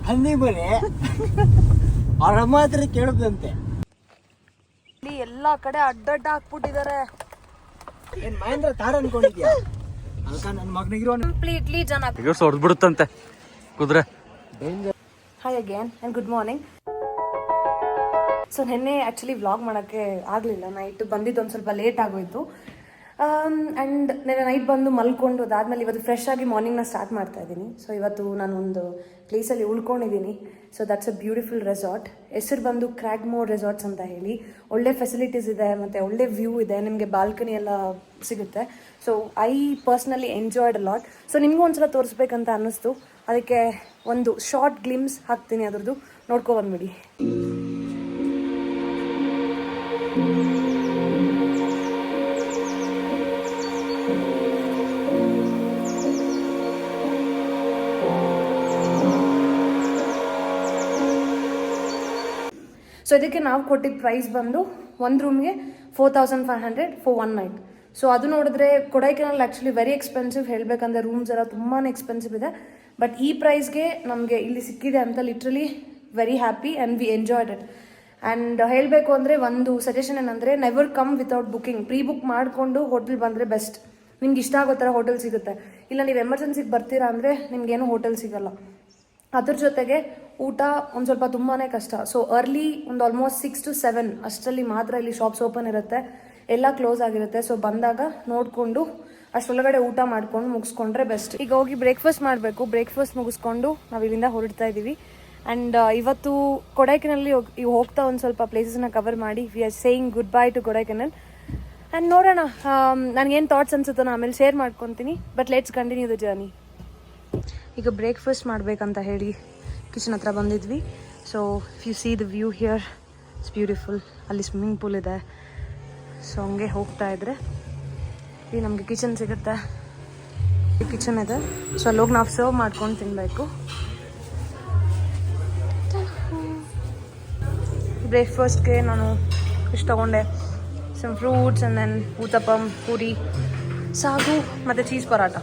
ಹಂದಿ ಮನೆ ಅವ್ರ ಅಮ್ಮ ಹತ್ರ ಕೇಳುದಂತೆ. ಇಲ್ಲಿ ಎಲ್ಲಾ ಕಡೆ ಅಡ್ಡಡ್ಡ ಹಾಕ್ಬಿಟ್ಟಿದ್ದಾರೆ. ಏನ್ ಮಹೇಂದ್ರ ತಾರ ಅನ್ಕೊಂಡಿದ್ಯಾ? ಅದಕ್ಕ ನನ್ನ ಮಗನಿಗಿರೋ ಕಂಪ್ಲೀಟ್ಲಿ ಜನ ಹೊಡೆದ್ಬಿಡುತ್ತಂತೆ ಕುದುರೆ. Hi again and good morning. So ನಿನ್ನೆ ಆ್ಯಕ್ಚುಲಿ ವ್ಲಾಗ್ ಮಾಡೋಕ್ಕೆ ಆಗಲಿಲ್ಲ. ನೈಟ್ ಬಂದಿದ್ದು ಒಂದು ಸ್ವಲ್ಪ ಲೇಟ್ ಆಗೋಯಿತು. ಆ್ಯಂಡ್ ನೆನ್ನೆ ನೈಟ್ ಬಂದು ಮಲ್ಕೊಂಡು ಅದಾದಮೇಲೆ ಇವತ್ತು ಫ್ರೆಶ್ ಆಗಿ ಮಾರ್ನಿಂಗ್ನ ಸ್ಟಾರ್ಟ್ ಮಾಡ್ತಾ ಇದ್ದೀನಿ. ಸೊ ಇವತ್ತು ನಾನೊಂದು ಪ್ಲೇಸಲ್ಲಿ ಉಳ್ಕೊಂಡಿದ್ದೀನಿ. So that's a beautiful resort. ಹೆಸರು ಬಂದು ಕ್ರ್ಯಾಗ್ಮೋರ್ ರೆಸಾರ್ಟ್ಸ್ ಅಂತ ಹೇಳಿ. ಒಳ್ಳೆ ಫೆಸಿಲಿಟೀಸ್ ಇದೆ ಮತ್ತು ಒಳ್ಳೆ ವ್ಯೂ ಇದೆ. ನಿಮಗೆ ಬಾಲ್ಕನಿ ಎಲ್ಲ ಸಿಗುತ್ತೆ. So I personally enjoyed a lot. So ನಿಮಗೂ ಒಂದ್ಸಲ ತೋರಿಸ್ಬೇಕಂತ ಅನ್ನಿಸ್ತು. ಅದಕ್ಕೆ ಒಂದು ಶಾರ್ಟ್ ಗ್ಲಿಮ್ಸ್ ಹಾಕ್ತೀನಿ, ಅದ್ರದ್ದು ನೋಡ್ಕೊ ಬಂದ್ಬಿಡಿ. ಸೊ ಇದಕ್ಕೆ ನಾವು ಕೊಟ್ಟಿದ್ದ ಪ್ರೈಸ್ ಬಂದು ಒಂದು ರೂಮ್ಗೆ 4500 ಫಾರ್ 1 ನೈಟ್. ಸೊ ಅದು ನೋಡಿದ್ರೆ ಕೊಡೈಕೆನಾಲ್ ಆ್ಯಕ್ಚುಲಿ ವೆರಿ ಎಕ್ಸ್ಪೆನ್ಸಿವ್. ಹೇಳಬೇಕಂದ್ರೆ ರೂಮ್ಸ್ ಎಲ್ಲ ತುಂಬಾ ಎಕ್ಸ್ಪೆನ್ಸಿವ್ ಇದೆ. ಬಟ್ ಈ ಪ್ರೈಸ್ಗೆ ನಮಗೆ ಇಲ್ಲಿ ಸಿಕ್ಕಿದೆ ಅಂತ literally very happy and we enjoyed it. And ಹೇಳಬೇಕು ಅಂದರೆ ಒಂದು ಸಜೆಷನ್ ಏನಂದರೆ never come without booking. Pre book ಮಾಡಿಕೊಂಡು ಹೋಟೆಲ್ ಬಂದರೆ ಬೆಸ್ಟ್. ನಿಮ್ಗೆ ಇಷ್ಟ ಆಗೋ ಥರ ಹೋಟೆಲ್ ಸಿಗುತ್ತೆ. ಇಲ್ಲ ನೀವು ಎಮರ್ಜೆನ್ಸಿಗೆ ಬರ್ತೀರಾ ಅಂದರೆ ನಿಮಗೇನು ಹೋಟೆಲ್ ಸಿಗೋಲ್ಲ. ಅದ್ರ ಜೊತೆಗೆ ಊಟ ಒಂದು ಸ್ವಲ್ಪ ತುಂಬಾ ಕಷ್ಟ. ಸೊ ಅರ್ಲಿ ಒಂದು ಆಲ್ಮೋಸ್ಟ್ 6 to 7 ಅಷ್ಟರಲ್ಲಿ ಮಾತ್ರ ಇಲ್ಲಿ ಶಾಪ್ಸ್ ಓಪನ್ ಇರುತ್ತೆ. ಎಲ್ಲ ಕ್ಲೋಸ್ ಆಗಿರುತ್ತೆ. ಸೊ ಬಂದಾಗ ನೋಡಿಕೊಂಡು ಅಷ್ಟರೊಳಗಡೆ ಊಟ ಮಾಡ್ಕೊಂಡು ಮುಗಿಸ್ಕೊಂಡ್ರೆ ಬೆಸ್ಟ್. ಈಗ ಹೋಗಿ ಬ್ರೇಕ್ಫಾಸ್ಟ್ ಮಾಡಬೇಕು. ಬ್ರೇಕ್ಫಾಸ್ಟ್ ಮುಗಿಸ್ಕೊಂಡು ನಾವು ಇಲ್ಲಿಂದ ಹೊರಡ್ತಾ ಇದ್ದೀವಿ. ಆ್ಯಂಡ್ ಇವತ್ತು ಕೊಡೈಕೆನಲ್ಲಿ ಹೋಗ್ತಾ ಒಂದು ಸ್ವಲ್ಪ ಪ್ಲೇಸಸ್ನ ಕವರ್ ಮಾಡಿ we are saying good by two Kodaikanal. And ನೋಡೋಣ ನನಗೇನು ಥಾಟ್ಸ್ ಅನ್ಸುತ್ತೋ ನಾನು ಆಮೇಲೆ ಶೇರ್ ಮಾಡ್ಕೊತೀನಿ. But let's continue the journey. ಈಗ ಬ್ರೇಕ್ಫಾಸ್ಟ್ ಮಾಡಬೇಕಂತ ಹೇಳಿ ಕಿಚನ್ ಹತ್ರ ಬಂದಿದ್ವಿ. So if U C the view here it's beautiful. ಅಲ್ಲಿ ಸ್ವಿಮ್ಮಿಂಗ್ ಪೂಲ್ ಇದೆ. ಸೊ ಹಂಗೆ ಹೋಗ್ತಾ ಇದ್ರೆ ಇಲ್ಲಿ ನಮಗೆ ಕಿಚನ್ ಸಿಗುತ್ತೆ. ಕಿಚನ್ ಇದೆ. ಸೊ ಅಲ್ಲೋಗಿ ನಾವು ಸರ್ವ್ ಮಾಡ್ಕೊಂಡು ತಿನ್ನಬೇಕು. ಬ್ರೇಕ್ಫಾಸ್ಟ್ಗೆ ನಾನು ಇಷ್ಟು ತೊಗೊಂಡೆ. Some fruits and then uttapam, poori, sagu ಮತ್ತು ಚೀಸ್ ಪರಾಟ.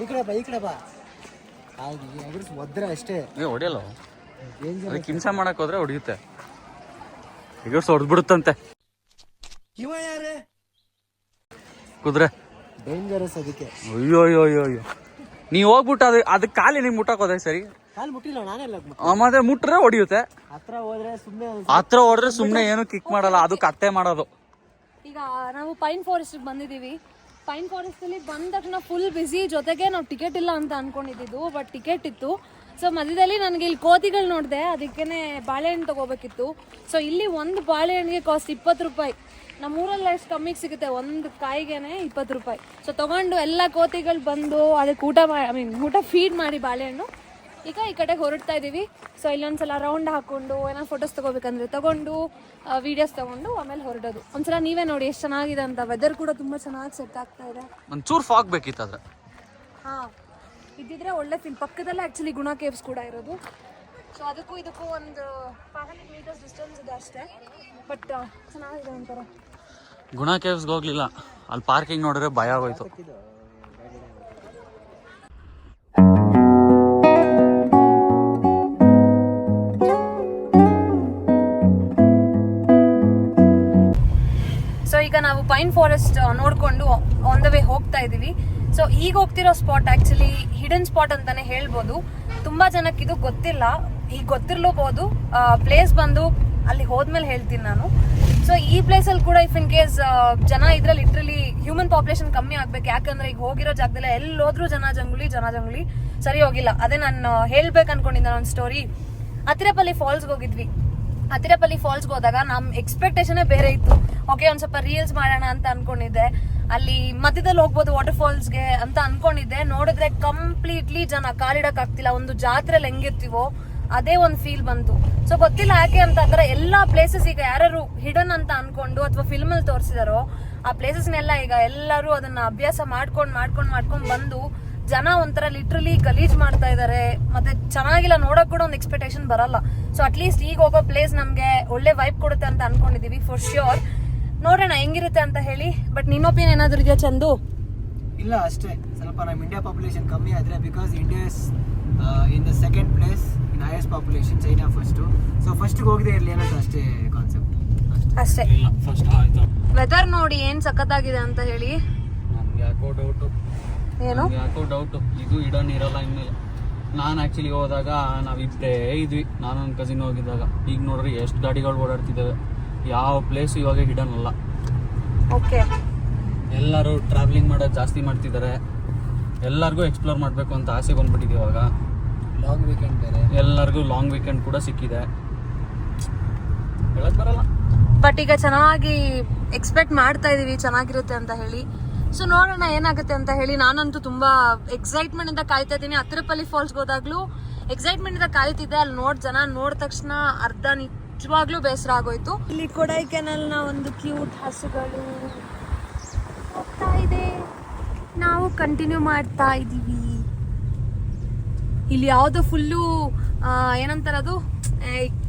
ಈ ಕಡೆ ಬಾ ಒದ್ರೆ ಅಷ್ಟೇ ಹೊಡಿಯಲ್ಲ. ಹಿಂಸೆ ಮಾಡಕ್ ಹೋದ್ರೆ ಹೊಡಿಯುತ್ತೆ. ಈಗ ಹೊಡೆದ್ಬಿಡುತ್ತಂತೆ ಇವ ಯಾರೇ ಕುದುರೆ. ಡೇಂಜರಸ್ ಅದಕ್ಕೆ. ಅಯ್ಯೋ ಅಯ್ಯೋ ಅಯ್ಯೋ ಅಯ್ಯೋ. ನೀವ್ ಹೋಗ್ಬಿಟ್ಟು ಅದಕ್ಕೆ ಕಾಲಿ ನಿಂಗೆ ಮುಟ್ಟಕ್ ಹೋದೆ ಸರಿ. ಕಾಲು ಮುಟ್ಟಿಲ್ಲ, ನಾನೇ ಮತ್ತೆ ಮುಟ್ರೆ ಹೊಡಿಯುತ್ತೆ. ಹತ್ರ ಹೋದ್ರೆ ಸುಮ್ನೆ ಏನು ಕಿಕ್ ಮಾಡಲ್ಲ. ಅದು ಕತ್ತೆ ಮಾಡೋದು. ಈಗ ನಾವು ಪೈನ್ ಫಾರೆಸ್ಟ್ ಬಂದಿದ್ದೀವಿ. ಪೈನ್ ಫಾರೆಸ್ಟ್ ಅಲ್ಲಿ ಬಂದ ತಕ್ಷಣ ಫುಲ್ ಬಿಸಿ. ಜೊತೆಗೆ ನಾವು ಟಿಕೆಟ್ ಇಲ್ಲ ಅಂತ ಅನ್ಕೊಂಡಿದ್ದು, ಬಟ್ ಟಿಕೆಟ್ ಇತ್ತು. ಸೊ ಮಧ್ಯದಲ್ಲಿ ನನಗೆ ಇಲ್ಲಿ ಕೋತಿಗಳು ನೋಡಿದೆ, ಅದಕ್ಕೇನೆ ಬಾಳೆಹಣ್ಣು ತಗೋಬೇಕಿತ್ತು. ಸೊ ಇಲ್ಲಿ ಒಂದು ಬಾಳೆಹಣ್ಣಿಗೆ ಕಾಸ್ಟ್ 20 ರೂಪಾಯಿ. ನಮ್ಮೂರಲ್ಲಿ ಎಷ್ಟು ಕಮ್ಮಿಗೆ ಸಿಗುತ್ತೆ, ಒಂದು ಕಾಯಿಗೆನೆ 20 ರೂಪಾಯಿ. ಸೊ ತಗೊಂಡು ಎಲ್ಲ ಕೋತಿಗಳು ಬಂದು ಅದಕ್ಕೆ ಊಟ ಫೀಡ್ ಮಾಡಿ ಬಾಳೆಹಣ್ಣು ಈಗ ಈ ಕಡೆ ಹೊರಡ್ತಾ ಇದ್ದೀವಿ. ಸೊ ಇಲ್ಲೊಂದ್ಸಲ ರೌಂಡ್ ಹಾಕೊಂಡು ಏನೋ ಫೋಟೋಸ್ ತಗೋಬೇಕಂದ್ರೆ ತಗೊಂಡು ವಿಡಿಯೋಸ್ ತಗೊಂಡು ಆಮೇಲೆ ಹೊರಡೋದು. ಒಂದ್ಸಲ ನೀವೇ ನೋಡಿ ಎಷ್ಟು ಚೆನ್ನಾಗಿದೆ ಅಂತ. ವೆದರ್ ಕೂಡ ತುಂಬಾ ಚೆನ್ನಾಗಿ ಸೆಟ್ ಆಗ್ತಾ ಇದೆ. ಒಂಚೂರು ಫಾಗ್ ಬೇಕಿತ್ತು. ಹಾಂ, ಇದ್ದಿದ್ರೆ ಒಳ್ಳೆ ಫೀಲ್. ಪಕ್ಕದಲ್ಲೇ ಆ್ಯಕ್ಚುಲಿ ಗುಣ ಕೇವ್ಸ್ ಕೂಡ ಇರೋದು. ಸೊ ಅದಕ್ಕೂ ಇದಕ್ಕೂ ಒಂದು 500 ಮೀಟರ್ಸ್ ಡಿಸ್ಟೆನ್ಸ್ ಇದೆ ಅಷ್ಟೇ. ಬಟ್ ಚೆನ್ನಾಗಿದೆ ಒಂಥರ. ಗುಣ ಕೇವ್ಸ್ಗೆ ಹೋಗ್ಲಿಲ್ಲ. ಅಲ್ಲಿ ಪಾರ್ಕಿಂಗ್ ನೋಡಿದ್ರೆ ಭಯ ಆಗೋಯ್ತು. ಸೊ ಈಗ ನಾವು ಪೈನ್ ಫಾರೆಸ್ಟ್ ನೋಡಿಕೊಂಡು ಆನ್ ದ ವೇ ಹೋಗ್ತಾ ಇದ್ದೀವಿ. ಸೊ ಈಗ ಹೋಗ್ತಿರೋ ಸ್ಪಾಟ್ ಆ್ಯಕ್ಚುಲಿ ಹಿಡನ್ ಸ್ಪಾಟ್ ಅಂತಾನೆ ಹೇಳ್ಬೋದು. ತುಂಬ ಜನಕ್ಕೆ ಇದು ಗೊತ್ತಿಲ್ಲ. ಈಗ ಗೊತ್ತಿರ್ಲೂಬಹುದು. ಪ್ಲೇಸ್ ಬಂದು ಅಲ್ಲಿ ಹೋದ್ಮೇಲೆ ಹೇಳ್ತೀನಿ ನಾನು. ಸೊ ಈ ಪ್ಲೇಸಲ್ಲಿ ಕೂಡ ಇಫ್ ಇನ್ ಕೇಸ್ ಜನ ಇದ್ರೆ ಲಿಟ್ರಲಿ ಹ್ಯೂಮನ್ ಪಾಪ್ಯುಲೇಷನ್ ಕಮ್ಮಿ ಆಗ್ಬೇಕು. ಯಾಕಂದ್ರೆ ಈಗ ಹೋಗಿರೋ ಜಾಗದಲ್ಲ ಎಲ್ಲೋದ್ರೂ ಜನ ಜಂಗುಳಿ ಸರಿ ಹೋಗಿಲ್ಲ. ಅದೇ ನಾನು ಹೇಳ್ಬೇಕು ಅನ್ಕೊಂಡಿದ್ದೆ ಒಂದು ಸ್ಟೋರಿ. ಅತಿರಪಲ್ಲಿ ಫಾಲ್ಸ್ಗೆ ಹೋಗಿದ್ವಿ. ಅತಿರಪಲ್ಲಿ ಫಾಲ್ಸ್ಗೆ ಹೋದಾಗ ನಮ್ಮ ಎಕ್ಸ್ಪೆಕ್ಟೇಷನೇ ಬೇರೆ ಇತ್ತು. ಓಕೆ, ಒಂದು ಸ್ವಲ್ಪ ರೀಲ್ಸ್ ಮಾಡೋಣ ಅಂತ ಅನ್ಕೊಂಡಿದ್ದೆ. ಅಲ್ಲಿ ಮಧ್ಯದಲ್ಲಿ ಹೋಗ್ಬೋದು ವಾಟರ್ ಫಾಲ್ಸ್ಗೆ ಅಂತ ಅನ್ಕೊಂಡಿದ್ದೆ. ನೋಡಿದ್ರೆ ಕಂಪ್ಲೀಟ್ಲಿ ಜನ ಕಾಲಿಡಕ್ ಆಗ್ತಿಲ್ಲ. ಒಂದು ಜಾತ್ರೆಯಲ್ಲಿ ಹೆಂಗಿರ್ತೀವೋ ಅದೇ ಒಂದು ಫೀಲ್ ಬಂತು. ಸೊ ಗೊತ್ತಿಲ್ಲ ಯಾಕೆ ಅಂತಂದ್ರೆ ಎಲ್ಲಾ ಪ್ಲೇಸಸ್ ಈಗ ಯಾರು ಹಿಡನ್ ಅಂತ ಅನ್ಕೊಂಡು ಅಥವಾ ಫಿಲ್ಮ್ ಅಲ್ಲಿ ತೋರಿಸಿದಾರೋ ಆ ಪ್ಲೇಸಸ್ನೆಲ್ಲ ಈಗ ಎಲ್ಲರೂ ಅದನ್ನ ಅಭ್ಯಾಸ ಮಾಡ್ಕೊಂಡು ಬಂದು ಜನ ಒಂಥರ ಲಿಟ್ರಲಿ ಗಲೀಜ್ ಮಾಡ್ತಾ ಇದಾರೆ. ಮತ್ತೆ ಚೆನ್ನಾಗಿಲ್ಲ, ನೋಡಕ್ ಕೂಡ ಒಂದು ಎಕ್ಸ್ಪೆಕ್ಟೇಷನ್ ಬರಲ್ಲ. ಸೊ ಅಟ್ಲೀಸ್ಟ್ ಈಗ ಹೋಗೋ ಪ್ಲೇಸ್ ನಮ್ಗೆ ಒಳ್ಳೆ ವೈಬ್ ಕೊಡುತ್ತೆ ಅಂತ ಅನ್ಕೊಂಡಿದೀವಿ ಫಾರ್ ಶ್ಯೂರ್. ನೋಡೋಣ ಹೆಂಗಿರುತ್ತೆ ಅಂತ ಹೇಳಿ. ಬಟ್ ನಿನ್ನ ಒಪಿನಿಯನ್ ಏನಾದ್ರು ಇದೆಯಾ ಚಂದು? ಇಲ್ಲ ಅಷ್ಟೇ, ಸ್ವಲ್ಪ ನಮ್ಮ ಇಂಡಿಯಾ ಪಾಪ್ಯುಲೇಷನ್ ಕಮ್ಮಿ ಆದರೆ, because India is in the second place in highest population, China first. So ಫಸ್ಟಿಗೆ ಹೋಗದೆ ಇರಲಿ ಅನ್ನೋದು ಅಷ್ಟೇ ಕಾನ್ಸೆಪ್ಟ್ ಅಷ್ಟೇ. ಫಸ್ಟ್ ಆಯ್ತು. ವೆದರ್ ನೋಡಿ ಏನ್ ಸಖತ್ತಾಗಿದೆ ಅಂತ ಹೇಳಿ. ನಮ್ಗೆ ಯಾಕೋ ಡೌಟು ಇದು ಇಡನ್ ಇರಲ್ಲ ಇನ್ಮೇಲೆ. ನಾನು ಆ್ಯಕ್ಚುಲಿ ಹೋದಾಗ ನಾವಿಬ್ಬರೇ ಇದ್ವಿ, ನಾನು ನನ್ನ ಕಸಿನ್ ಹೋಗಿದ್ದಾಗ. ಈಗ ನೋಡ್ರಿ ಎಷ್ಟು ಗಾಡಿಗಳು ಓಡಾಡ್ತಿದ್ದಾವೆ, ಯಾವ ಪ್ಲೇಸ್ ಇವಾಗ ಹಿಡನ್ ಅಲ್ಲ. ಓಕೆ, ಎಲ್ಲರೂ ಟ್ರಾವೆಲಿಂಗ್ ಮಾಡೋದು ಜಾಸ್ತಿ ಮಾಡ್ತಿದ್ದಾರೆ, ಎಲ್ಲರಿಗೂ ಎಕ್ಸ್ಪ್ಲೋರ್ ಮಾಡಬೇಕು ಅಂತ ಆಸೆ ಬಂದ್ಬಿಟ್ಟಿದೆ ಇವಾಗ. ಲಾಂಗ್ ವೀಕೆಂಡ್ ಬೇರೆ, ಎಲ್ಲರಿಗೂ ಲಾಂಗ್ ವೀಕೆಂಡ್ ಕೂಡ ಸಿಕ್ಕಿದೆ, ಹೇಳಕ್ ಬರಲ್ಲ. ಬಟ್ ಈಗ ಚೆನ್ನಾಗಿ ಎಕ್ಸ್ಪೆಕ್ಟ್ ಮಾಡ್ತಾ ಇದೀವಿ ಚೆನ್ನಾಗಿರುತ್ತೆ ಅಂತ ಹೇಳಿ. ಸೊ ನೋಡೋಣ ಏನಾಗುತ್ತೆ ಅಂತ ಹೇಳಿ. ನಾನಂತೂ ತುಂಬಾ ಎಕ್ಸೈಟ್ಮೆಂಟ್ ಇಂದ ಕಾಯ್ತಾ ಇದ್ದೀನಿ. ಅತ್ತಿರಪಲ್ಲಿ ಫಾಲ್ಸ್ಗೆ ಹೋದಾಗ್ಲೂ ಎಕ್ಸೈಟ್ಮೆಂಟ್ ಇಂದ ಕಾಯ್ತಿದ್ದೆ. ಅಲ್ಲಿ ಜನ ನೋಡಿದ ತಕ್ಷಣ ಅರ್ಧ ನಿಜವಾಗ್ಲೂ ಬೇಸರ ಆಗೋಯ್ತು. ಇಲ್ಲಿ ಕೊಡೈಕೆನಾಲ್ನ ಒಂದು ಕ್ಯೂಟ್ ಹಸುಗಳು ಹೋಗ್ತಾ ಇದೆ, ನಾವು ಕಂಟಿನ್ಯೂ ಮಾಡ್ತಾ ಇದೀವಿ. ಇಲ್ಲಿ ಯಾವ್ದೋ ಫುಲ್ಲು ಏನಂತಾರೆ ಅದು,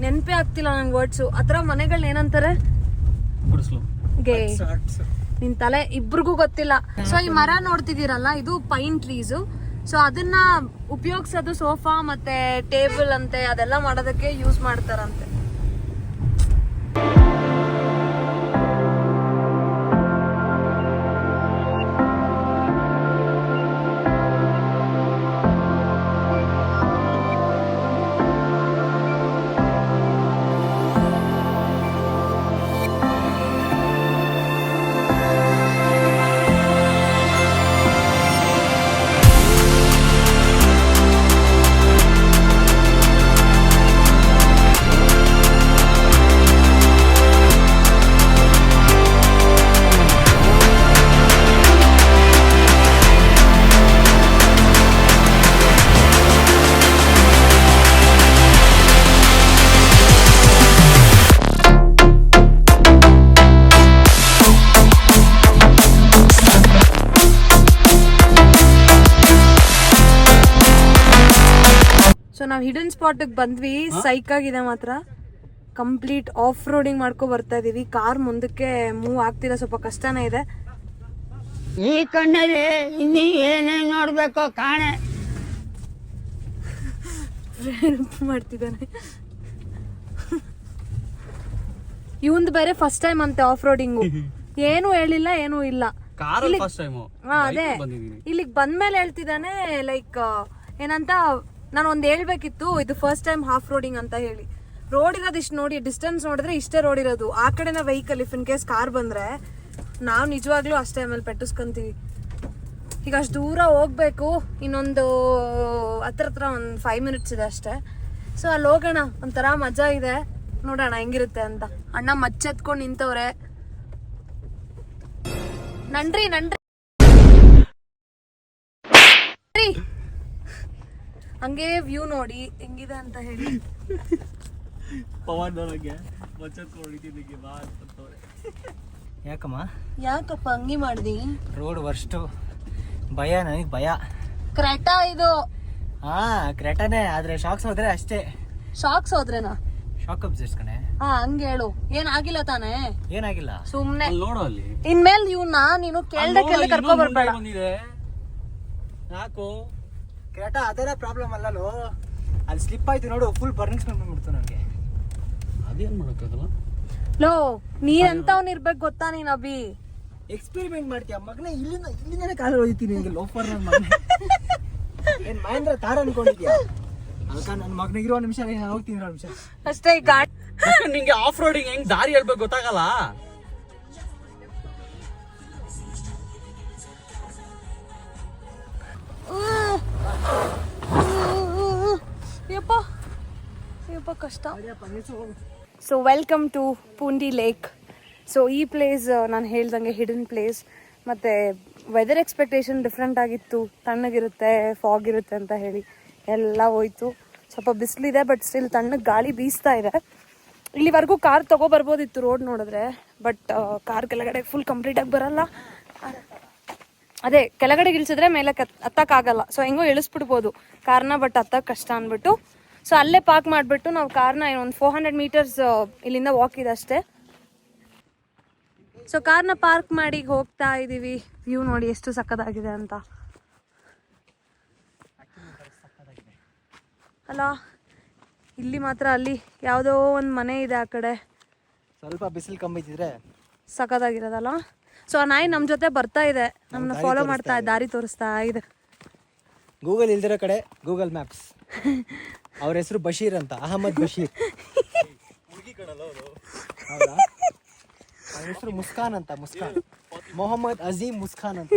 ನೆನಪೇ ಆಗ್ತಿಲ್ಲ ನಂಗೆ ವರ್ಡ್ಸು. ಆ ಥರ ಮನೆಗಳನ್ನ ಏನಂತಾರೆ, ಗೆ ನಿನ್ ತಲೆ ಇಬ್ರಿಗೂ ಗೊತ್ತಿಲ್ಲ. ಸೊ ಈ ಮರ ನೋಡ್ತಿದ್ದೀರಲ್ಲ, ಇದು ಪೈನ್ ಟ್ರೀಸ್. ಸೊ ಅದನ್ನ ಉಪಯೋಗಿಸೋದು ಸೋಫಾ ಮತ್ತೆ ಟೇಬಲ್ ಅಂತೆ ಅದೆಲ್ಲ ಮಾಡೋದಕ್ಕೆ ಯೂಸ್ ಮಾಡ್ತಾರಂತೆ. ಸೊ ನಾವು ಹಿಡನ್ ಸ್ಪಾಟ್ಗೆ ಬಂದ್ವಿ. ಸೈಕ್ ಆಗಿದೆ ಮಾತ್ರ, ಕಂಪ್ಲೀಟ್ ಆಫ್ ರೋಡಿಂಗ್ ಮಾಡ್ಕೊ ಬರ್ತಾ ಇದೀವಿ. ಕಾರ್ ಮುಂದಕ್ಕೆ ಮೂವ್ ಆಗ್ತಿಲ್ಲ, ಸ್ವಲ್ಪ ಕಷ್ಟನೇ ಇದೆ. ಈ ಕಣ್ಣಲ್ಲಿ ಇನ್ನೀ ಏನೇನ್ ನೋಡ್ಬೇಕೋ ಕಾಣೆ ಮಾಡ್ತಿದ್ದಾನೆ. ಇವಂದು ಬೇರೆ ಫಸ್ಟ್ ಟೈಮ್ ಅಂತೆ ಆಫ್ ರೋಡಿಂಗು. ಏನು ಹೇಳಿಲ್ಲ, ಏನೂ ಇಲ್ಲ. ಅದೇ ಇಲ್ಲಿಗೆ ಬಂದ್ಮೇಲೆ ಹೇಳ್ತಿದ್ದಾನೆ, ಲೈಕ್ ಏನಂತ ನಾನು ಒಂದ್ ಹೇಳ್ಬೇಕಿತ್ತು, ಇದು ಫಸ್ಟ್ ಟೈಮ್ ಹಾಫ್ ರೋಡಿಂಗ್ ಅಂತ ಹೇಳಿ. ರೋಡ್ ಇರೋದು ಇಷ್ಟು ನೋಡಿ, ಡಿಸ್ಟೆನ್ಸ್ ನೋಡಿದ್ರೆ ಇಷ್ಟೇ ರೋಡ್ ಇರೋದು. ಆ ಕಡೆನ vehicle if in case car ಬಂದ್ರೆ ನಾವು ನಿಜವಾಗ್ಲೂ ಅಷ್ಟೇ ಆಮೇಲೆ ಪೆಟ್ಟಿಸ್ಕೊಂತೀವಿ. ಈಗ ಅಷ್ಟು ದೂರ ಹೋಗ್ಬೇಕು, ಇನ್ನೊಂದು ಹತ್ರ ಒಂದು 5 minutes ಇದೆ ಅಷ್ಟೇ. ಸೊ ಅಲ್ಲಿ ಹೋಗೋಣ, ಒಂಥರ ಮಜಾ ಇದೆ, ನೋಡೋಣ ಹೆಂಗಿರುತ್ತೆ ಅಂತ. ಅಣ್ಣ ಮಚ್ಚೆತ್ಕೊಂಡು ನಿಂತವ್ರೆ. ನನ್ರಿ ಹಂಗೆ ವ್ಯೂ ನೋಡಿ ಹೆಂಗಿದೆ ಅಂತ ಹೇಳಿ. ಯಾಕಪ್ಪ ಹಂಗೆ ಮಾಡ್ದಿ? ರೋಡ್ ವರ್ಸ್ಟು, ಭಯ, ನನಗೆ ಭಯ. ಕ್ರೆಟಾ ಇದು. ಹಾ ಕ್ರೆಟಾನೇ, ಆದ್ರೆ ಶಾಕ್ಸ್ ಹೋದ್ರೆ ಅಷ್ಟೇ. ಶಾಕ್ಸ್ ಹೋದ್ರೆನಾ? ಶಾಕ್ ಅಬ್ಸರ್ಸ್ ಕಣೆ. ಹಾ ಹಂಗೆ ಹೇಳು, ಏನಾಗಿಲ್ಲ ತಾನೇ? ಏನಾಗಿಲ್ಲ, ಸುಮ್ನೆ ನೋಡು ಅಲ್ಲಿ. ಇನ್ಮೇಲೆ ಇವ್ನ ನೀನು ಕೇಳ್ದಕ್ಕೆಲ್ಲ ಕರ್ಕೊ ಬರ್ಬೇಡ. ಯಾಕೋ ಕ್ರೆಟಾ ಅದರ ಪ್ರಾಬ್ಲಮ್ ಅಲ್ಲೋ, ಅಲ್ಲಿ ಸ್ಲಿಪ್ ಆಯ್ತು ನೋಡು, ಫುಲ್ ಬರ್ನಿಂಗ್ ಸ್ಮೆಲ್ ಬಂದ್ಬಿಡ್ತು ನನಗೆ. ಅದೇನ್ ಮಾಡಕ್ಕಾಗಲ್ಲ. ಲೋ ನೀರಂತವ್ನ ಇರ್ಬೇಕು ಗೊತ್ತಾ ನೀನ್ ಅಭಿ? ಎಕ್ಸ್ಪೆರಿಮೆಂಟ್ ಮಾಡ್ತೀಯ ಮಗನೇ, ಇಲ್ಲಿಂದಾನೆ ಕಾಲ ಹೋಯ್ತೀನಿ ನಿಂಗೆ ಲೋಫರ್. ನನ್ನ ಮಗನೇ ಏನ್ ಮಹೇಂದ್ರ ತಾರ ಅನ್ಕೊಂಡಿದ್ಯಾ? ಅದಕ್ಕ ನನ್ನ ಮಗನಿಗಿರೋ ನಿಮಿಷ ಹೋಗ್ತೀನಿ, ನಿಮಿಷ ಅಷ್ಟೇ. ಈ ಗಾಡಿ ನಿಂಗೆ ಆಫ್ ರೋಡಿಂಗ್ ಹೆಂಗ್ ದಾರಿ ಹೇಳ್ಬೇಕು ಗೊತ್ತಾಗಲ್ಲ. ಯಪ್ಪ ಕಷ್ಟ. So welcome to Poondi lake. So ಈ ಪ್ಲೇಸ್ ನಾನು ಹೇಳ್ದಂಗೆ ಹಿಡನ್ ಪ್ಲೇಸ್. ಮತ್ತು ವೆದರ್ ಎಕ್ಸ್ಪೆಕ್ಟೇಷನ್ ಡಿಫ್ರೆಂಟ್ ಆಗಿತ್ತು, ತಣ್ಣಗಿರುತ್ತೆ, ಫಾಗ್ ಇರುತ್ತೆ ಅಂತ ಹೇಳಿ. ಎಲ್ಲ ಹೋಯ್ತು. ಸ್ವಲ್ಪ ಬಿಸಿಲಿದೆ, ಬಟ್ ಸ್ಟಿಲ್ ತಣ್ಣಗೆ ಗಾಳಿ ಬೀಸ್ತಾ ಇದೆ. ಇಲ್ಲಿವರೆಗೂ ಕಾರ್ ತೊಗೊಬರ್ಬೋದಿತ್ತು ರೋಡ್ ನೋಡಿದ್ರೆ, ಬಟ್ ಕಾರ್ ಕೆಳಗಡೆ ಫುಲ್ ಕಂಪ್ಲೀಟಾಗಿ ಬರಲ್ಲ. ಅದೇ ಕೆಳಗಡೆ ಇಳಿಸಿದ್ರೆ ಮೇಲೆ ಹತ್ತಕ್ಕಾಗಲ್ಲ. ಸೊ ಹೆಂಗೋ ಇಳಿಸ್ಬಿಡ್ಬೋದು ಕಾರ್ನ, ಬಟ್ ಹತ್ತಕ್ಕೆ ಕಷ್ಟ ಅಂದ್ಬಿಟ್ಟು ಸೊ ಅಲ್ಲೇ ಪಾರ್ಕ್ ಮಾಡಿಬಿಟ್ಟು ನಾವು ಕಾರ್ನ ಒಂದು 400 meters ಇಲ್ಲಿಂದ ವಾಕ್ ಇದೆ ಅಷ್ಟೇ. ಸೊ ಕಾರ್ನ ಪಾರ್ಕ್ ಮಾಡಿ ಹೋಗ್ತಾ ಇದ್ದೀವಿ. ವ್ಯೂ ನೋಡಿ ಎಷ್ಟು ಸಕ್ಕತ್ತಾಗಿದೆ ಅಂತ ಅಲ್ಲ. ಇಲ್ಲಿ ಮಾತ್ರ ಅಲ್ಲಿ ಯಾವುದೋ ಒಂದು ಮನೆ ಇದೆ ಆ ಕಡೆ, ಸ್ವಲ್ಪ ಬಿಸಿಲು ಕಮ್ಮಿ ಇದ್ದಿದ್ರೆ ಸಕ್ಕತ್ತಾಗಿರೋದಲ್ಲ. ಸೊ ಆ ನಾಯಿ ನಮ್ಮ ಜೊತೆ ಬರ್ತಾ ಇದೆ, ನಮ್ಮನ್ನ ಫಾಲೋ ಮಾಡ್ತಾ ಇದೆ, ದಾರಿ ತೋರಿಸ್ತಾ ಇದೆ. ಗೂಗಲ್ ಇಲ್ದಿರೋ ಕಡೆ ಗೂಗಲ್ ಮ್ಯಾಪ್ಸ್. ಅವ್ರ ಹೆಸರು ಬಶೀರ್ ಅಂತ, ಅಹಮದ್ ಬಶೀರ್. ಹೌದಾ? ಅವ್ರ ಹೆಸರು ಮುಸ್ಕಾನ್ ಅಂತ, ಮುಸ್ಕಾನ್ ಮೊಹಮ್ಮದ್ ಅಜೀಮ್ ಮುಸ್ಕಾನ್ ಅಂತ.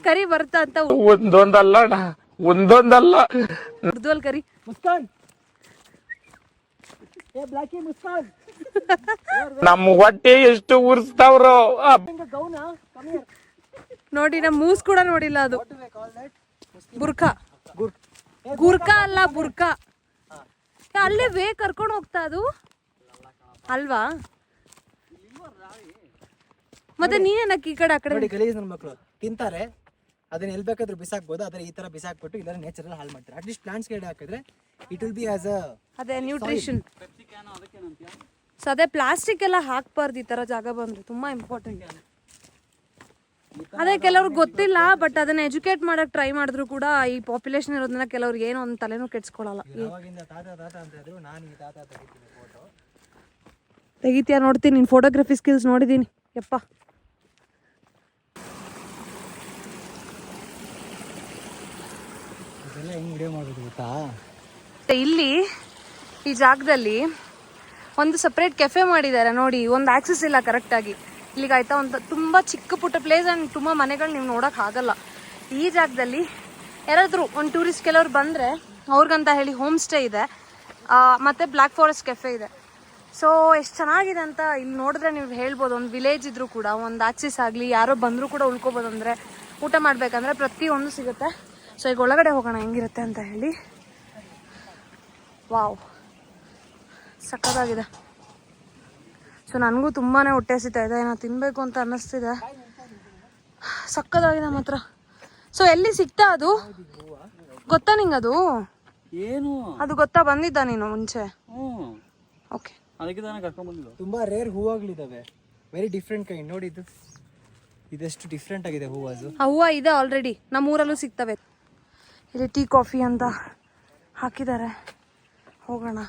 ಕರಿ ಬರ್ತಾ ಅಂತ ಒಂದೊಂದಲ್ಲ ಉರ್ದುವಲ್ ಕರಿ ಮುಸ್ಕಾನ್, ಏ ಬ್ಲಾಕಿ ಮುಸ್ಕಾನ್. ನಮ್ಮ ಹೊಟ್ಟೆ ಎಷ್ಟು ಉರ್ಸ್ತಾವ್ರೋ. ಗೌನ ನೋಡಿ, ನಮ್ಮ ಮೂಸ್ ಕೂಡ ನೋಡಿಲ್ಲ. ಅದು ಬುರ್ಖಾ, ಗುರ್ಕಾ ಅಲ್ಲ ಬುರ್ಕಾ. ಅಲ್ಲೇ ವೇ ಕರ್ಕೊಂಡು ಹೋಗ್ತಾ ಅದು ಅಲ್ವಾ? ಮತ್ತೆ ನೀನೇನಕ್ಕೆ ಈ ಕಡೆ ಆ ಕಡೆ? ನೋಡಿ ಗಲೀಜ್ ನನ್ನ ಮಕ್ಕಳು ತಿಂತಾರೆ, ಅದನ್ನ ಎಲ್ಲಿ ಬೇಕಾದ್ರೂ ಬಿಸಾಕ್ಬೋದು. ಆದ್ರೆ ಈ ತರ ಬಿಸಾಕ್ಬಿಟ್ಟು ಇಲ್ಲ ನೇಚರ್ ಹಾಳು ಮಾಡ್ತಾರೆ. ಅಟ್ಲೀಸ್ಟ್ ಪ್ಲಾಂಟ್ಸ್ ಗಿಡ ಹಾಕಿದ್ರೆ it will be as a ಅದೇ ನ್ಯೂಟ್ರಿಷನ್. ಸೊ ಅದೇ ಪ್ಲಾಸ್ಟಿಕ್ ಎಲ್ಲ ಹಾಕ್ಬಾರ್ದು ಈ ತರ ಜಾಗ ಬಂದ್ರೆ, ತುಂಬಾ ಇಂಪಾರ್ಟೆಂಟ್. ಅದೇ ಕೆಲವ್ರಿಗೆ ಗೊತ್ತಿಲ್ಲ, ಬಟ್ ಅದನ್ನ ಎಜುಕೇಟ್ ಮಾಡಕ್ ಟ್ರೈ ಮಾಡಿದ್ರು ಕೂಡ ಈ ಪಾಪ್ಯುಲೇಷನ್ ಇರೋದನ್ನ ಕೆಲವ್ರಿಗೆ ಏನೋ ಒಂದು ತಲೆನೂ ಕೆಡ್ಸ್ಕೊಳಲ್ಲ. ಅವಾಗಿಂದ ತಾತ ಅಂತ ಇದ್ರು. ನಾನು ಈ ತಾತ ತೆಗಿತೀನಿ ಫೋಟೋ. ತೆಗಿತೀಯಾ? ನೋಡ್ತೀನಿ, ನಿನ್ ಫೋಟೋಗ್ರಫಿ ಸ್ಕಿಲ್ಸ್ ನೋಡಿದೀನಿ ಯಪ್ಪ. ಇದೆಲ್ಲ ಹೆಂಗ್ ವಿಡಿಯೋ ಮಾಡೋದು ಗೊತ್ತಾ? ಇಲ್ಲಿ ಈ ಜಾಗದಲ್ಲಿ ಒಂದು ಸಪ್ರೇಟ್ ಕೆಫೆ ಮಾಡಿದ್ದಾರೆ ನೋಡಿ. ಒಂದು ಆಕ್ಸೆಸ್ ಇಲ್ಲ ಕರೆಕ್ಟಾಗಿ ಇಲ್ಲಿಗೆ, ಆಯ್ತಾ? ಒಂದು ತುಂಬ ಚಿಕ್ಕ ಪುಟ್ಟ ಪ್ಲೇಸ್ ಆ್ಯಂಡ್ ತುಂಬ ಮನೆಗಳು ನೀವು ನೋಡೋಕೆ ಆಗಲ್ಲ. ಈ ಜಾಗದಲ್ಲಿ ಯಾರಾದರೂ ಒಂದು ಟೂರಿಸ್ಟ್ ಕೆಲವ್ರು ಬಂದರೆ ಅವ್ರಿಗಂತ ಹೇಳಿ ಹೋಮ್ ಸ್ಟೇ ಇದೆ, ಮತ್ತು ಬ್ಲ್ಯಾಕ್ ಫಾರೆಸ್ಟ್ ಕೆಫೆ ಇದೆ. ಸೊ ಎಷ್ಟು ಚೆನ್ನಾಗಿದೆ ಅಂತ ಇಲ್ಲಿ ನೋಡಿದ್ರೆ ನೀವು ಹೇಳ್ಬೋದು. ಒಂದು ವಿಲೇಜ್ ಇದ್ರೂ ಕೂಡ ಒಂದು ಆಕ್ಸೆಸ್ ಆಗಲಿ, ಯಾರೋ ಬಂದರೂ ಕೂಡ ಉಳ್ಕೊಬೋದು. ಅಂದರೆ ಊಟ ಮಾಡಬೇಕಂದ್ರೆ ಪ್ರತಿಯೊಂದು ಸಿಗುತ್ತೆ. ಸೊ ಈಗ ಒಳಗಡೆ ಹೋಗೋಣ ಹೆಂಗಿರುತ್ತೆ ಅಂತ ಹೇಳಿ. ವಾವ್, ಸಕ್ಕತ್ತಾಗಿದೆ. ಸೊ ನನಗೂ ತುಂಬಾ ಹೊಟ್ಟೆ ಹಸಿತಾ ಇದೆ, ಏನೋ ತಿನ್ನಬೇಕು ಅಂತ ಅನ್ನಿಸ್ತಿದೆ. ಸಕ್ಕತ್ತಾಗಿದೆ ಮಾತ್ರ. ಸೊ ಎಲ್ಲಿ ಸಿಗ್ತಾ ಅದು ಗೊತ್ತಾ ನಿಂಗೆ? ಅದು ಏನು ಅದು ಗೊತ್ತಾ? ಬಂದಿದ್ದ ನೀನು ಮುಂಚೆ? ಓಕೆ, ಅದಕ್ಕೆ ತಾನೇ ಕರ್ಕೊಂಡ್ ಬಂದಿದ್ದು. ತುಂಬಾ ರೇರ್ ಹೂವಾಗಳಿದಾವೆ, ವೆರಿ ಡಿಫ್ರೆಂಟ್ ಕೈಂಡ್. ನೋಡಿ ಇದು, ಇದೆಷ್ಟು ಡಿಫ್ರೆಂಟ್ ಆಗಿದೆ ಹೂವು. ಅದು ಆ ಹೂವು ಇದೆ ಆಲ್ರೆಡಿ, ನಮ್ಮೂರಲ್ಲೂ ಸಿಗ್ತವೆ. ಇಲ್ಲಿ ಟೀ ಕಾಫಿ ಅಂತ ಹಾಕಿದ್ದಾರೆ. ಹೋಗೋಣ,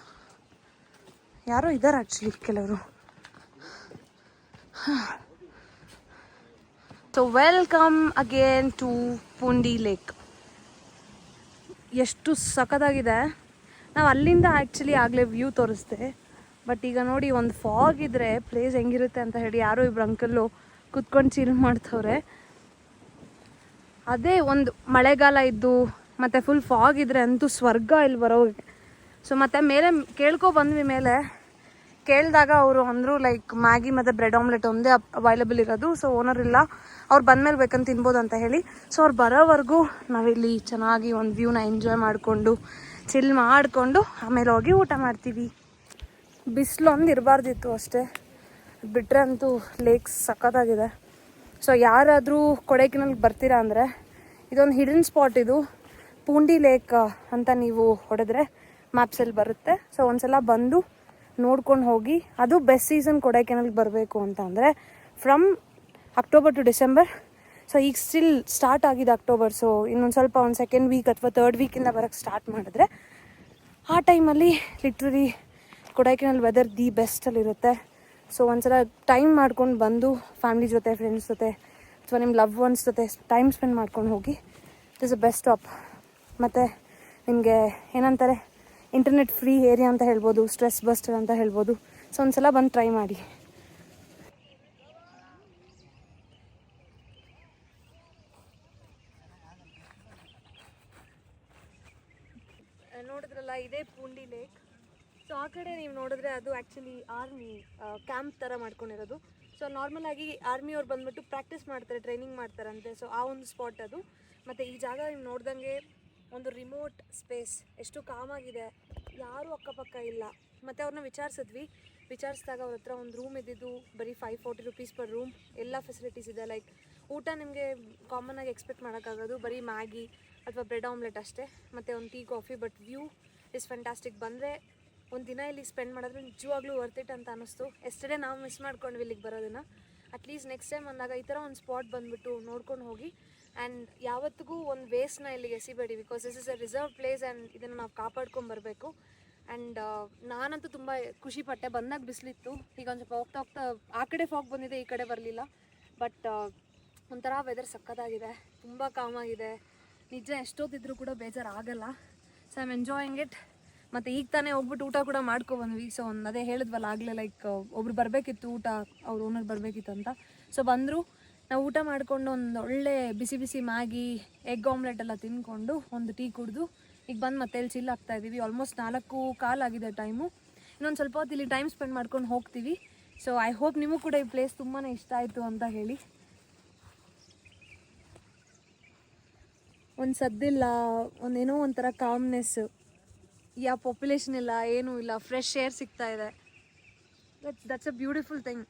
ಯಾರೋ ಇದ್ದಾರೆ ಆ್ಯಕ್ಚುಲಿ ಕೆಲವರು. ಸೊ ವೆಲ್ಕಮ್ ಅಗೇನ್ ಟು ಪುಂಡಿ ಲೇಕ್. ಎಷ್ಟು ಸಖತ್ತಾಗಿದೆ. ನಾವು ಅಲ್ಲಿಂದ ಆ್ಯಕ್ಚುಲಿ ಆಗಲೇ ವ್ಯೂ ತೋರಿಸ್ದೆ, ಬಟ್ ಈಗ ನೋಡಿ ಒಂದು ಫಾಗ್ ಇದ್ದರೆ ಪ್ಲೇಸ್ ಹೆಂಗಿರುತ್ತೆ ಅಂತ ಹೇಳಿ ಯಾರೋ ಇಬ್ಬರು ಅಂಕಲ್ಲು ಕುತ್ಕೊಂಡು ಚಿಲ್ ಮಾಡ್ತವ್ರೆ. ಅದೇ ಒಂದು ಮಳೆಗಾಲ ಇದ್ದು ಮತ್ತು ಫುಲ್ ಫಾಗ್ ಇದ್ದರೆ ಅಂತೂ ಸ್ವರ್ಗ ಇಲ್ಲಿ ಬರೋಗೆ. ಸೊ ಮತ್ತು ಮೇಲೆ ಬಂದ್ವಿ. ಮೇಲೆ ಕೇಳಿದಾಗ ಅವರು ಅಂದರು ಲೈಕ್ ಮ್ಯಾಗಿ ಮತ್ತು ಬ್ರೆಡ್ ಆಮ್ಲೆಟ್ ಒಂದೇ ಅವೈಲೇಬಲ್ ಇರೋದು. ಸೊ ಓನರ್ ಇಲ್ಲ, ಅವ್ರು ಬಂದಮೇಲೆ ಬೇಕಂತ ತಿನ್ಬೋದು ಅಂತ ಹೇಳಿ. ಸೊ ಅವ್ರು ಬರೋವರೆಗೂ ನಾವಿಲ್ಲಿ ಚೆನ್ನಾಗಿ ಒಂದು ವ್ಯೂನ ಎಂಜಾಯ್ ಮಾಡಿಕೊಂಡು ಚಿಲ್ ಮಾಡಿಕೊಂಡು ಆಮೇಲೆ ಹೋಗಿ ಊಟ ಮಾಡ್ತೀವಿ. ಬಿಸಿಲೊಂದು ಇರಬಾರ್ದಿತ್ತು ಅಷ್ಟೇ, ಬಿಟ್ಟರೆ ಅಂತೂ ಲೇಕ್ಸ್ ಸಖತ್ತಾಗಿದೆ. ಸೊ ಯಾರಾದರೂ ಕೊಡೈಕೆನಾಲ್ಗೆ ಬರ್ತೀರಾ ಅಂದರೆ ಇದೊಂದು ಹಿಡನ್ ಸ್ಪಾಟ್. ಇದು ಪೂಂಡಿ ಲೇಕ್ ಅಂತ ನೀವು ಹೊಡೆದ್ರೆ ಮ್ಯಾಪ್ಸಲ್ಲಿ ಬರುತ್ತೆ. ಸೊ ಒಂದ್ಸಲ ಬಂದು ನೋಡ್ಕೊಂಡು ಹೋಗಿ. ಅದು ಬೆಸ್ಟ್ ಸೀಸನ್ ಕೊಡೈಕೆನಾಲ್ಗೆ ಬರಬೇಕು ಅಂತ ಅಂದರೆ from October to December. So ಈಗ ಸ್ಟಿಲ್ ಸ್ಟಾರ್ಟ್ ಆಗಿದೆ ಅಕ್ಟೋಬರ್. ಸೊ ಇನ್ನೊಂದು ಸ್ವಲ್ಪ ಒಂದು ಸೆಕೆಂಡ್ ವೀಕ್ ಅಥವಾ ಥರ್ಡ್ ವೀಕಿಂದ ಬರೋಕ್ಕೆ ಸ್ಟಾರ್ಟ್ ಮಾಡಿದ್ರೆ ಆ ಟೈಮಲ್ಲಿ ಲಿಟ್ರಲಿ ಕೊಡೈಕೆನಾಲ್ ವೆದರ್ ದಿ ಬೆಸ್ಟಲ್ಲಿರುತ್ತೆ. ಸೊ ಒಂದ್ಸಲ ಟೈಮ್ ಮಾಡ್ಕೊಂಡು ಬಂದು ಫ್ಯಾಮಿಲಿ ಜೊತೆ, ಫ್ರೆಂಡ್ಸ್ ಜೊತೆ ಅಥವಾ ನಿಮ್ಮ ಲವ್ ಒನ್ಸ್ ಜೊತೆ ಟೈಮ್ ಸ್ಪೆಂಡ್ ಮಾಡ್ಕೊಂಡು ಹೋಗಿ. It is a best stop. ಮತ್ತು ನಿಮಗೆ ಏನಂತಾರೆ, ಇಂಟರ್ನೆಟ್ ಫ್ರೀ ಏರಿಯಾ ಅಂತ ಹೇಳ್ಬೋದು, ಸ್ಟ್ರೆಸ್ ಬಸ್ಟರ್ ಅಂತ ಹೇಳ್ಬೋದು. ಸೊ ಒಂದ್ಸಲ ಬಂದು ಟ್ರೈ ಮಾಡಿ. ನೋಡಿದ್ರಲ್ಲ, ಇದೇ ಪೂಂಡಿ ಲೇಕ್. ಸೊ ಆ ಕಡೆ ನೀವು ನೋಡಿದ್ರೆ ಅದು ಆ್ಯಕ್ಚುಲಿ ಆರ್ಮಿ ಕ್ಯಾಂಪ್ ಥರ ಮಾಡ್ಕೊಂಡಿರೋದು. ಸೊ ನಾರ್ಮಲ್ ಆಗಿ ಆರ್ಮಿಯವ್ರು ಬಂದ್ಬಿಟ್ಟು ಪ್ರಾಕ್ಟೀಸ್ ಮಾಡ್ತಾರೆ, ಟ್ರೈನಿಂಗ್ ಮಾಡ್ತಾರಂತೆ. ಸೊ ಆ ಒಂದು ಸ್ಪಾಟ್ ಅದು. ಮತ್ತು ಈ ಜಾಗ ನೀವು ನೋಡ್ದಂಗೆ ಒಂದು ರಿಮೋಟ್ ಸ್ಪೇಸ್, ಎಷ್ಟು ಕಾಮಾಗಿದೆ, ಯಾರೂ ಅಕ್ಕಪಕ್ಕ ಇಲ್ಲ. ಮತ್ತು ಅವ್ರನ್ನ ವಿಚಾರಿಸಿದಾಗ ಅವ್ರ ಹತ್ರ ಒಂದು ರೂಮ್ ಇದ್ದಿದ್ದು ಬರೀ 540 rupees ಪರ್ ರೂಮ್. ಎಲ್ಲ ಫೆಸಿಲಿಟೀಸ್ ಇದೆ. ಲೈಕ್ ಊಟ ನಿಮಗೆ ಕಾಮನ್ನಾಗಿ ಎಕ್ಸ್ಪೆಕ್ಟ್ ಮಾಡೋಕ್ಕಾಗೋದು ಬರೀ ಮ್ಯಾಗಿ ಅಥವಾ ಬ್ರೆಡ್ ಆಮ್ಲೆಟ್ ಅಷ್ಟೇ, ಮತ್ತು ಒಂದು tea coffee. But view is fantastic. ಬಂದರೆ ಒಂದು ದಿನ ಇಲ್ಲಿ ಸ್ಪೆಂಡ್ ಮಾಡಿದ್ರೆ ನಿಜವಾಗ್ಲೂ ವರ್ತ್ ಇಟ್ ಅಂತ ಅನ್ನಿಸ್ತು. ಎಸ್ಟರ್ಡೇ ನಾವು ಮಿಸ್ ಮಾಡ್ಕೊಂಡ್ವಿ ಇಲ್ಲಿಗೆ ಬರೋದನ್ನು. ಅಟ್ಲೀಸ್ಟ್ ನೆಕ್ಸ್ಟ್ ಟೈಮ್ ಬಂದಾಗ ಈ ಥರ ಒಂದು ಸ್ಪಾಟ್ ಬಂದುಬಿಟ್ಟು ನೋಡ್ಕೊಂಡು ಹೋಗಿ. ಆ್ಯಂಡ್ ಯಾವತ್ತಿಗೂ ಒಂದು ವೇಸ್ಟ್ನ ಇಲ್ಲಿಗೆ ಎಸಿಬೇಡಿ, because this is a reserve place and ಇದನ್ನು ನಾವು ಕಾಪಾಡ್ಕೊಂಬರ್ಬೇಕು. ಆ್ಯಂಡ್ ನಾನಂತೂ ತುಂಬ ಖುಷಿಪಟ್ಟೆ. ಬಂದಾಗ ಬಿಸಿಲಿತ್ತು, ಈಗ ಒಂದು ಸ್ವಲ್ಪ ಹೋಗ್ತಾ ಹೋಗ್ತಾ ಆ ಕಡೆ ಫಾಗ್ ಬಂದಿದೆ, ಈ ಕಡೆ ಬರಲಿಲ್ಲ. ಬಟ್ ಒಂಥರ ವೆದರ್ ಸಕ್ಕತ್ತಾಗಿದೆ, ತುಂಬ ಕಾಮಾಗಿದೆ. ನಿಜ ಎಷ್ಟೊತ್ತಿದ್ರೂ ಕೂಡ ಬೇಜಾರಾಗಲ್ಲ. So I am enjoying it. ಮತ್ತು ಈಗ ತಾನೇ ಹೋಗ್ಬಿಟ್ಟು ಊಟ ಕೂಡ ಮಾಡ್ಕೊಬಂದ್ವಿ. ಸೊ ಅದೇ ಹೇಳಿದ್ವಲ್ಲ ಆಗಲೇ, ಲೈಕ್ ಒಬ್ರು ಬರಬೇಕಿತ್ತು ಊಟ, ಅವ್ರ ಓನರ್ ಬರಬೇಕಿತ್ತು ಅಂತ. ಸೊ ಬಂದರು, ನಾವು ಊಟ ಮಾಡಿಕೊಂಡು ಒಂದು ಒಳ್ಳೆ ಬಿಸಿ ಬಿಸಿ ಮ್ಯಾಗಿ, ಎಗ್ ಆಮ್ಲೆಟ್ ಎಲ್ಲ ತಿಂದ್ಕೊಂಡು ಒಂದು ಟೀ ಕುಡಿದು ಈಗ ಬಂದು ಮತ್ತೆ ಇಲ್ಲಿ ಚಿಲ್ ಆಗ್ತಾಯಿದ್ದೀವಿ. ಆಲ್ಮೋಸ್ಟ್ 4:15 ಆಗಿದೆ ಟೈಮು. ಇನ್ನೊಂದು ಸ್ವಲ್ಪ ಹೊತ್ತು ಇಲ್ಲಿ ಟೈಮ್ ಸ್ಪೆಂಡ್ ಮಾಡ್ಕೊಂಡು ಹೋಗ್ತೀವಿ. ಸೊ ಐ ಹೋಪ್ ನಿಮಗೂ ಕೂಡ ಈ ಪ್ಲೇಸ್ ತುಂಬಾ ಇಷ್ಟ ಆಯಿತು ಅಂತ ಹೇಳಿ. ಒಂದು ಸದ್ದಿಲ್ಲ, ಒಂದೇನೋ ಒಂಥರ ಕಾಮ್ನೆಸ್ಸು, ಯಾವ ಪಾಪ್ಯುಲೇಷನ್ ಇಲ್ಲ, ಏನೂ ಇಲ್ಲ, ಫ್ರೆಶ್ ಏರ್ ಸಿಗ್ತಾ ಇದೆ. That's a beautiful thing.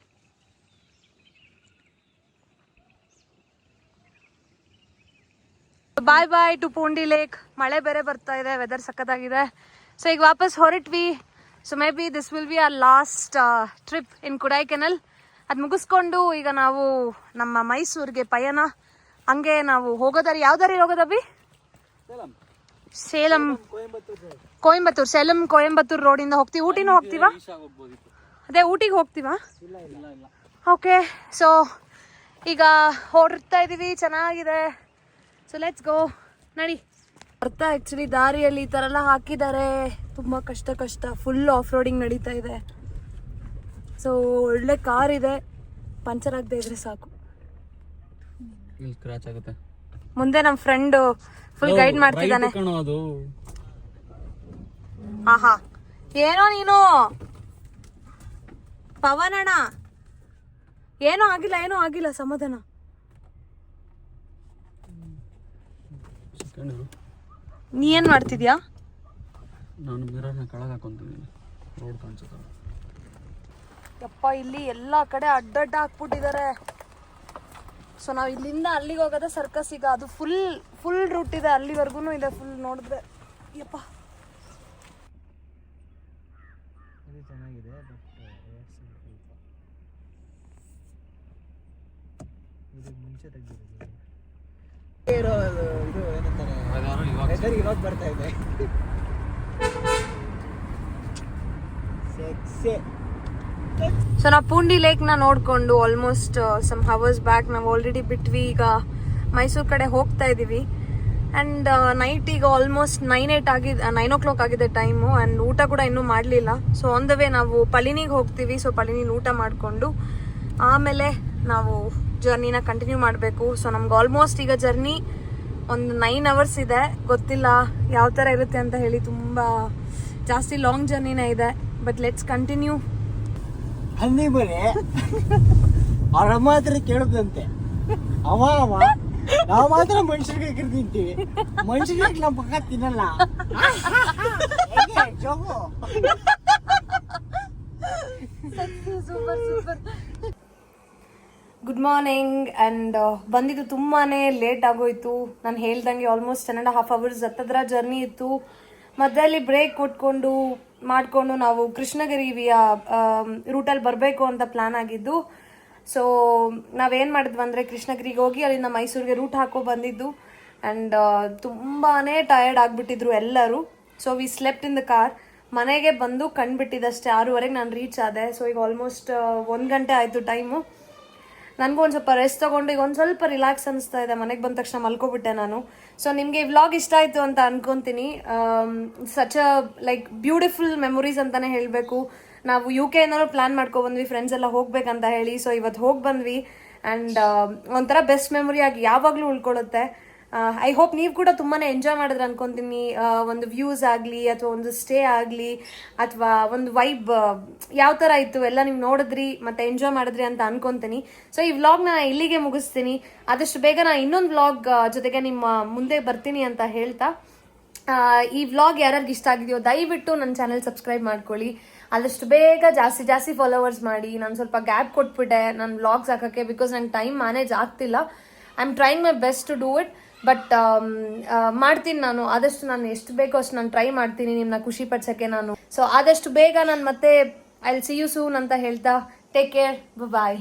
Bye bye to Poondi lake. ಮಳೆ ಬೇರೆ ಬರ್ತಾ ಇದೆ, ವೆದರ್ ಸಕ್ಕತ್ತಾಗಿದೆ. ಸೊ ಈಗ ವಾಪಸ್ ಹೊರಟ್ವಿ. So maybe this will be our last trip in Kodaikanal. ಅದು ಮುಗಿಸ್ಕೊಂಡು ಈಗ ನಾವು ನಮ್ಮ ಮೈಸೂರಿಗೆ ಪಯಣ. ಹಂಗೆ ನಾವು ಹೋಗೋದಾರಿ, ಯಾವ ದಾರಿ ಹೋಗೋದವಿ? ಸೇಲಂ ಕೊಯಂಬತ್ತೂರು, ಸೇಲಂ ಕೊಯಂಬತ್ತೂರು ರೋಡಿಂದ ಹೋಗ್ತೀವಿ. ಊಟಿನೂ ಹೋಗ್ತೀವಾ? ಅದೇ ಊಟಿಗೆ ಹೋಗ್ತೀವಾ? ಓಕೆ, ಸೊ ಈಗ ಹೊರಡ್ತಾ ಇದ್ದೀವಿ. ಚೆನ್ನಾಗಿದೆ. So let's go. ನಡಿ. ಬರ್ತಾ ಆ್ಯಕ್ಚುಲಿ ದಾರಿಯಲ್ಲಿ ಈ ಥರ ಎಲ್ಲ ಹಾಕಿದ್ದಾರೆ. ತುಂಬ ಕಷ್ಟ, ಫುಲ್ ಆಫ್ ರೋಡಿಂಗ್ ನಡೀತಾ ಇದೆ. ಸೊ ಒಳ್ಳೆ ಕಾರ್ ಇದೆ, ಪಂಚರ್ ಆಗದೆ ಇದ್ರೆ ಸಾಕು. ಸ್ಕ್ರಾಚ್ ಆಗುತ್ತೆ. ಮುಂದೆ ನಮ್ಮ ಫ್ರೆಂಡ್ ಫುಲ್ ಗೈಡ್ ಮಾಡ್ತಿದ್ದಾನೆ. ಆಹಾ, ಏನೋ ನೀನು ಪವನಣ್ಣ, ಏನೋ ಆಗಿಲ್ಲ, ಸಮಾಧಾನ. ನೀ ಏನ್ ಮಾಡ್ತಿದ್ಯಾ? ನಾನು ಮಿರರ್ನ ಕೆಳಗೆ ಹಾಕೊಂತಿದ್ದೀನಿ, ರೋಡ್ ಕಾಣಿಸುತ್ತೆ. ಯಪ್ಪ, ಇಲ್ಲಿ ಎಲ್ಲ ಕಡೆ ಅಡ್ಡಡ್ಡ ಹಾಕ್ಬಿಟ್ಟಿದ್ದಾರೆ. ಸೊ ನಾವು ಇಲ್ಲಿಂದ ಅಲ್ಲಿಗೆ ಹೋಗೋದ ಸರ್ಕಸ್. ಈಗ ಅದು ಫುಲ್ ರೂಟ್ ಇದೆ, ಅಲ್ಲಿವರೆಗೂ ಇದೆ ಫುಲ್. ನೋಡಿದ್ರೆ ಯಪ್ಪ ಚೆನ್ನಾಗಿದೆ. ಇದು ಮುಂಚೆ ತೆಗ್ದಿರೋದು ಇದು ಏನಂತಾರೆ, ಇವಾಗ ಬರ್ತಾ ಇದೆ. ಸೊ ನಾವು ಪೂಂಡಿ ಲೇಕ್ನ ನೋಡಿಕೊಂಡು ಆಲ್ಮೋಸ್ಟ್ ಸಮ್ ಹವರ್ಸ್ ಬ್ಯಾಕ್ ನಾವು ಆಲ್ರೆಡಿ ಬಿಟ್ವಿ. ಈಗ ಮೈಸೂರು ಕಡೆ ಹೋಗ್ತಾ ಇದ್ದೀವಿ. ಆ್ಯಂಡ್ ನೈಟ್ ಈಗ ಆಲ್ಮೋಸ್ಟ್ 9 o'clock ಆಗಿದೆ ಟೈಮು. ಆ್ಯಂಡ್ ಊಟ ಕೂಡ ಇನ್ನೂ ಮಾಡಲಿಲ್ಲ. ಸೊ ಆನ್ ದ ವೇ ನಾವು ಪಳಿನಿಗೆ ಹೋಗ್ತೀವಿ. ಸೊ ಪಳಿನಿನ ಊಟ ಮಾಡಿಕೊಂಡು ಆಮೇಲೆ ನಾವು ಜರ್ನಿನ ಕಂಟಿನ್ಯೂ ಮಾಡಬೇಕು. ಸೊ ನಮ್ಗೆ ಆಲ್ಮೋಸ್ಟ್ ಈಗ ಜರ್ನಿ ಒಂದು 9 hours ಇದೆ. ಗೊತ್ತಿಲ್ಲ ಯಾವ ಥರ ಇರುತ್ತೆ ಅಂತ ಹೇಳಿ. ತುಂಬ ಜಾಸ್ತಿ ಲಾಂಗ್ ಜರ್ನಿನೇ ಇದೆ. But let's continue. ಹಂದಿ ಬರೀ ಅವ್ರ ಅಮ್ಮ ಹತ್ರ ಕೇಳುದಂತೆ, ಅವ ನಾವು ಮಾತ್ರ ಮನುಷ್ಯರಿಗೆ ತಿಂತೀವಿ, ಮನುಷ್ಯರಿಗೆ ನಮ್ಮ ಪಕ್ಕ ತಿನ್ನಲ್ಲ. Good morning. ಆ್ಯಂಡ್ ಬಂದಿದ್ದು ತುಂಬಾ ಲೇಟ್ ಆಗೋಯ್ತು. ನಾನು ಹೇಳ್ದಂಗೆ ಆಲ್ಮೋಸ್ಟ್ 10.5 hours ಹತ್ತದ್ರ ಜರ್ನಿ ಇತ್ತು. ಮಧ್ಯದಲ್ಲಿ ಬ್ರೇಕ್ ಮಾಡಿಕೊಂಡು ನಾವು ಕೃಷ್ಣಗಿರಿ ರೂಟಲ್ಲಿ ಬರಬೇಕು ಅಂತ ಪ್ಲ್ಯಾನ್ ಆಗಿದ್ದು. ಸೊ ನಾವೇನು ಮಾಡಿದ್ವಿ ಅಂದರೆ ಕೃಷ್ಣಗಿರಿಗೆ ಹೋಗಿ ಅಲ್ಲಿಂದ ಮೈಸೂರಿಗೆ ರೂಟ್ ಹಾಕೋ ಬಂದಿದ್ದು. ಆ್ಯಂಡ್ ತುಂಬಾ ಟಯರ್ಡ್ ಆಗಿಬಿಟ್ಟಿದ್ರು ಎಲ್ಲರೂ. So we slept in the car. ಮನೆಗೆ ಬಂದು ಕಂಡುಬಿಟ್ಟಿದ್ದಷ್ಟೇ 6:30 ನಾನು ರೀಚ್ ಆದೆ. ಸೊ ಈಗ ಆಲ್ಮೋಸ್ಟ್ 1 ಗಂಟೆ ಆಯಿತು ಟೈಮು. ನನಗೂ ಒಂದು ಸ್ವಲ್ಪ ರೆಸ್ಟ್ ತೊಗೊಂಡು ಈಗ ಒಂದು ಸ್ವಲ್ಪ ರಿಲ್ಯಾಕ್ಸ್ ಅನಿಸ್ತಾ ಇದೆ. ಮನೆಗೆ ಬಂದ ತಕ್ಷಣ ಮಲ್ಕೊಬಿಟ್ಟೆ ನಾನು. ಸೊ ನಿಮಗೆ ಈ ವ್ಲಾಗ್ ಇಷ್ಟ ಆಯಿತು ಅಂತ ಅನ್ಕೊತೀನಿ. Such a like beautiful memories ಅಂತಲೇ ಹೇಳಬೇಕು. ನಾವು UK ಏನಾದ್ರು ಪ್ಲ್ಯಾನ್ ಮಾಡ್ಕೊಬಂದ್ವಿ ಫ್ರೆಂಡ್ಸ್ ಎಲ್ಲ ಹೋಗ್ಬೇಕಂತ ಹೇಳಿ. ಸೊ ಇವತ್ತು ಹೋಗಿ ಬಂದ್ವಿ. ಆ್ಯಂಡ್ ಒಂಥರ ಬೆಸ್ಟ್ ಮೆಮೊರಿ ಆಗಿ ಯಾವಾಗಲೂ ಉಳ್ಕೊಳ್ಳುತ್ತೆ. ಐ ಹೋಪ್ ನೀವು ಕೂಡ ತುಂಬಾ ಎಂಜಾಯ್ ಮಾಡಿದ್ರೆ ಅನ್ಕೊತೀನಿ. ಒಂದು ವ್ಯೂಸ್ ಆಗಲಿ ಅಥವಾ ಒಂದು ಸ್ಟೇ ಆಗಲಿ ಅಥವಾ ಒಂದು ವೈಬ್ ಯಾವ ಥರ ಇತ್ತು ಎಲ್ಲ ನೀವು ನೋಡಿದ್ರಿ ಮತ್ತು ಎಂಜಾಯ್ ಮಾಡಿದ್ರಿ ಅಂತ ಅನ್ಕೊತೀನಿ. ಸೊ ಈ ವ್ಲಾಗ್ನ ಇಲ್ಲಿಗೆ ಮುಗಿಸ್ತೀನಿ. ಆದಷ್ಟು ಬೇಗ ನಾನು ಇನ್ನೊಂದು ವ್ಲಾಗ್ ಜೊತೆಗೆ ನಿಮ್ಮ ಮುಂದೆ ಬರ್ತೀನಿ ಅಂತ ಹೇಳ್ತಾ, ಈ ವ್ಲಾಗ್ ಯಾರ್ಯಾರಿಗೆ ಇಷ್ಟ ಆಗಿದೆಯೋ ದಯವಿಟ್ಟು ನನ್ನ ಚಾನಲ್ ಸಬ್ಸ್ಕ್ರೈಬ್ ಮಾಡ್ಕೊಳ್ಳಿ. ಆದಷ್ಟು ಬೇಗ ಜಾಸ್ತಿ ಫಾಲೋವರ್ಸ್ ಮಾಡಿ. ನಾನು ಸ್ವಲ್ಪ ಗ್ಯಾಪ್ ಕೊಟ್ಬಿಟ್ಟೆ ನನ್ನ ವ್ಲಾಗ್ಸ್ ಹಾಕೋಕ್ಕೆ, ಬಿಕಾಸ್ ನಂಗೆ ಟೈಮ್ ಮ್ಯಾನೇಜ್ ಆಗ್ತಿಲ್ಲ. I am trying my best to do it. But ಮಾಡ್ತೀನಿ ನಾನು ಆದಷ್ಟು. ನಾನು ಎಷ್ಟು ಬೇಕೋ ಅಷ್ಟು ನಾನು ಟ್ರೈ ಮಾಡ್ತೀನಿ ನಿಮ್ಮನ್ನ ಖುಷಿ ಪಡ್ಸೋಕ್ಕೆ ನಾನು. ಸೊ ಆದಷ್ಟು ಬೇಗ ನಾನು ಮತ್ತೆ I will see you soon ಅಂತ ಹೇಳ್ತಾ ಟೇಕ್ ಕೇರ್, ಬಾಯ್.